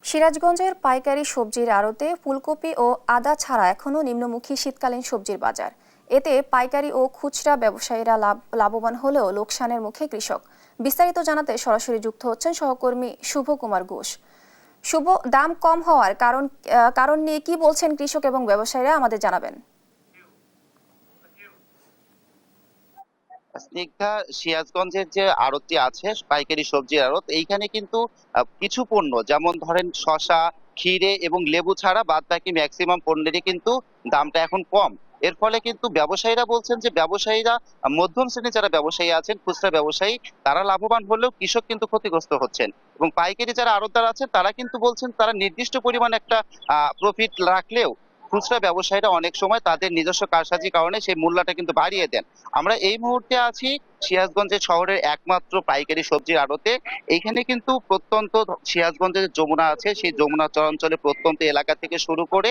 সিরাজগঞ্জের পাইকারি সবজির আড়তে ফুলকপি ও আদা ছাড়া এখনও নিম্নমুখী শীতকালীন সবজির বাজার। এতে পাইকারি ও খুচরা ব্যবসায়ীরা লাভবান হলেও লোকসানের মুখে কৃষক। বিস্তারিত জানাতে সরাসরি যুক্ত হচ্ছেন সহকর্মী শুভ কুমার ঘোষ। শুভ, দাম কম হওয়ার কারণ নিয়ে কি বলছেন কৃষক এবং ব্যবসায়ীরা, আমাদের জানাবেন। স্নিগ্ধা, সিরাজগঞ্জের যে আড়তটি আছে পাইকারি সবজির আড়ত, এইখানে কিন্তু কিছু পণ্য যেমন ধরেন শসা, ক্ষীরে এবং লেবু ছাড়া বাদ বাকি ম্যাক্সিমাম পণ্যেরই কিন্তু দামটা এখন কম। এর ফলে কিন্তু ব্যবসায়ীরা বলছেন যে ব্যবসায়ীরা মধ্যম শ্রেণীর যারা ব্যবসায়ী আছেন, খুচরা ব্যবসায়ী, তারা লাভবান হলেও কৃষক কিন্তু ক্ষতিগ্রস্ত হচ্ছেন। এবং পাইকারি যারা আড়তদার আছেন তারা কিন্তু বলছেন তারা নির্দিষ্ট পরিমাণ একটা প্রফিট রাখলেও খুচরা ব্যবসায়ীরা অনেক সময় তাদের নিজস্ব কারসাজির কারণে সেই মূল্যটা কিন্তু বাড়িয়ে দেন। আমরা এই মুহূর্তে আছি সিরাজগঞ্জের শহরের একমাত্র পাইকারি সবজির আড়তে। এইখানে কিন্তু প্রত্যন্ত সিরাজগঞ্জের যমুনা আছে, সেই যমুনা চরাঞ্চলে প্রত্যন্ত এলাকা থেকে শুরু করে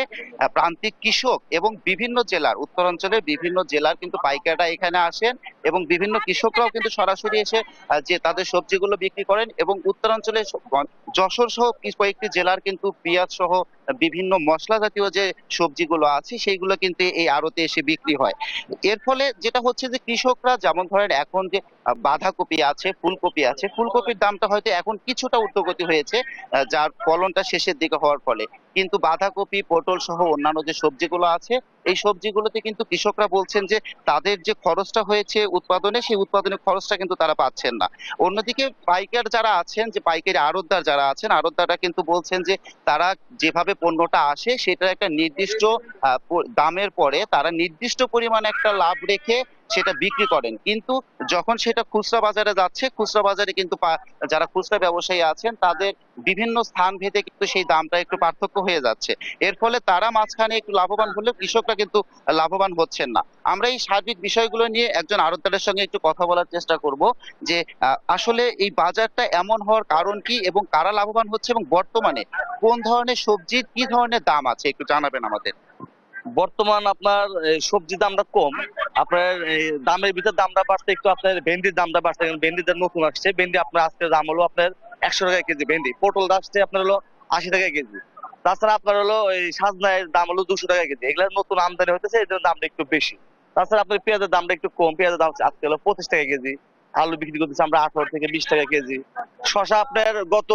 প্রান্তিক কৃষক এবং বিভিন্ন জেলার, উত্তরাঞ্চলের বিভিন্ন জেলার কিন্তু পাইকাররা এখানে আসেন এবং বিভিন্ন কৃষকরাও কিন্তু সরাসরি এসে যে তাদের সবজিগুলো বিক্রি করেন। এবং উত্তরাঞ্চলে যশোর সহ কয়েকটি জেলার কিন্তু পেঁয়াজ সহ বিভিন্ন মশলা জাতীয় যে সবজিগুলো আছে সেইগুলো কিন্তু এই আড়তে এসে বিক্রি হয়। এর ফলে যেটা হচ্ছে যে কৃষকরা যেমন ধরেন এখন যে বাঁধাকপি আছে, ফুলকপি আছে, ফুলকপির দামটা হয়তো এখন কিছুটা ঊর্ধ্বগতি হয়েছে যার ফলনটা শেষের দিকে হওয়ার ফলে। কিন্তু বাঁধাকপি, পটল সহ অন্যান্য যে সবজিগুলো আছে এই সবজিগুলোতে কিন্তু কৃষকরা বলছেন যে তাদের যে খরচটা হয়েছে উৎপাদনে, সেই উৎপাদনের খরচটা কিন্তু তারা পাচ্ছেন না। অন্যদিকে পাইকার যারা আছেন, যে পাইকারি আড়তদার যারা আছেন, আড়তদাররা কিন্তু বলছেন যে তারা যেভাবে পণ্যটা আসে সেটার একটা নির্দিষ্ট দামের পরে তারা নির্দিষ্ট পরিমাণে একটা লাভ রেখে সেটা বিক্রি করেন। কিন্তু যখন সেটা খুচরা বাজারে যাচ্ছে, খুচরা বাজারে কিন্তু যারা খুচরা ব্যবসায়ী আছেন তাদের বিভিন্ন স্থান ভেদে কিন্তু সেই দামটা একটু পার্থক্য হয়ে যাচ্ছে। এর ফলে তারা মাঝখানে একটু লাভবান হলেও কৃষকরা কিন্তু লাভবান হচ্ছেন না। আমরা এই সার্বিক বিষয়গুলো নিয়ে একজন আড়তদারের সঙ্গে একটু কথা বলার চেষ্টা করব যে আসলে এই বাজারটা এমন হওয়ার কারণ কি এবং কারা লাভবান হচ্ছে এবং বর্তমানে কোন ধরনের সবজির কি ধরনের দাম আছে একটু জানাবেন আমাদের। বর্তমান আপনার সবজির দামটা কম। আপনার দামের ভিতর দামটা বাড়ছে একটু, আপনার ভেন্ডির দামটা বাড়ছে, কারণ ভেন্ডিটা নতুন আসছে। ভেন্ডি আপনার আজকে দাম হলো আপনার 100 টাকা কেজি ভেন্ডি। পটল আসছে আপনার হলো 80 টাকা কেজি। তাছাড়া আপনার হলো এই সাজনার দাম হলো 200 টাকা কেজি। এগুলা নতুন আমদানি হতেছে, এই জন্য দামটা একটু বেশি। তাছাড়া আপনার পেঁয়াজের দামটা একটু কম, পেঁয়াজের দাম আজকে হলো 25 টাকা কেজি। আলু বিক্রি করতেছে আমরা 18 থেকে 20 টাকা কেজি। শশা আপনার গত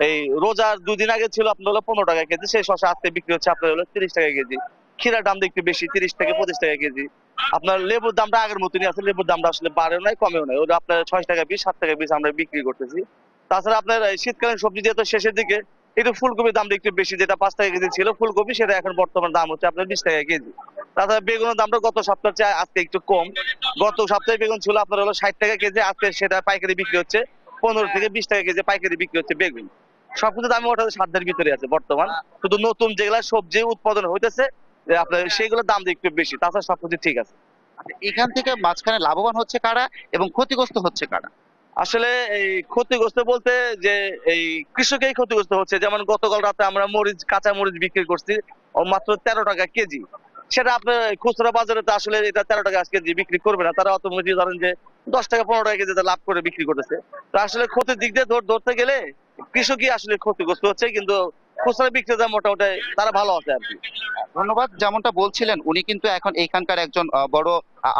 এই রোজার 2 দিন আগে ছিল আপনার হলো 15 টাকা কেজি, সেই শশা আজকে বিক্রি হচ্ছে আপনার হলো 30 টাকা কেজি। ক্ষীরার দামটা একটু বেশি, 30 থেকে 25 টাকা কেজি। আপনার লেবুর দামটা আগের মতনই আছে, লেবুর দামটা আসলে বাড়েও নাই কমেও নাই, ওটা আপনার 6 টাকা পিস, 7 টাকা পিস আমরা বিক্রি করতেছি। তাছাড়া আপনার এই শীতকালীন সবজি যেহেতু শেষের দিকে, একটু ফুলকপির দামটা একটু বেশি, যেটা 5 টাকা কেজি ছিল ফুলকপি, সেটা এখন বর্তমান দাম হচ্ছে আপনার 20 টাকা কেজি। তাছাড়া বেগুনের দামটা গত সপ্তাহের চেয়ে আজকে একটু কম। গত সপ্তাহে বেগুন ছিল আপনার হলো 60 টাকা কেজি, আজকে সেটা পাইকারি বিক্রি হচ্ছে 15 থেকে 20 টাকা কেজি পাইকারি বিক্রি হচ্ছে বেগুন। সবকিছু দামে ওটা সাধ্যের ভিতরে আছে বর্তমান। শুধু নতুন যেগুলা সবজি উৎপাদন হইতেছে আপনার সেইগুলোর দাম একটু বেশি, তাছাড়া সবকিছু ঠিক আছে। এখান থেকে মাঝখানে লাভবান হচ্ছে কারা এবং ক্ষতিগ্রস্ত হচ্ছে কারা? আসলে এই ক্ষতিগ্রস্ত বলতে যে এই কৃষকেই ক্ষতিগ্রস্ত হচ্ছে। যেমন গতকাল রাতে আমরা মরিচ, কাঁচা মরিচ বিক্রি করছি মাত্র 13 টাকা কেজি। সেটা আপনার খুচরা বাজারে তো আসলে এটা 13 টাকা কেজি বিক্রি করবে না, তারা অত মরিচ ধরেন যে 10 টাকা 15 টাকা কেজি লাভ করে বিক্রি করতেছে। তো আসলে ক্ষতির দিক দিয়ে ধরতে গেলে কৃষকই আসলে ক্ষতিগ্রস্ত হচ্ছে, কিন্তু খুচরা বিক্রেতা মোটামুটি তারা ভালো আছে আর কি। ধন্যবাদ। যেমনটা বলছিলেন উনি কিন্তু এখন এইখানকার একজন বড়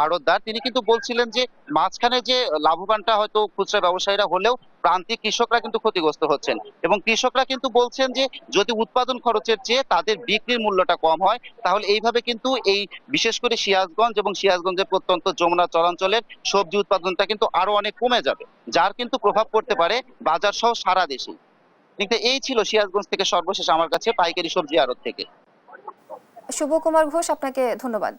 আড়তদার। তিনি কিন্তু বলছিলেন যে মাঝখানে যে লাভবানটা হয়তো খুচরা ব্যবসায়ীরা হলেও প্রান্তিক কৃষকরা কিন্তু ক্ষতিগ্রস্ত হচ্ছেন। এবং কৃষকরা কিন্তু বলছেন যে যদি উৎপাদন খরচের চেয়ে তাদের বিক্রির মূল্যটা কম হয় তাহলে এইভাবে কিন্তু এই বিশেষ করে সিরাজগঞ্জ এবং সিরাজগঞ্জের প্রত্যন্ত যমুনা চরাঞ্চলের সবজি উৎপাদনটা কিন্তু আরো অনেক কমে যাবে, যার কিন্তু প্রভাব পড়তে পারে বাজার সহ সারা দেশে। কিন্তু এই ছিল সিরাজগঞ্জ থেকে সর্বশেষ আমার কাছে পাইকারি সবজি আড়ত থেকে। শুভ কুমার ঘোষ, আপনাকে ধন্যবাদ।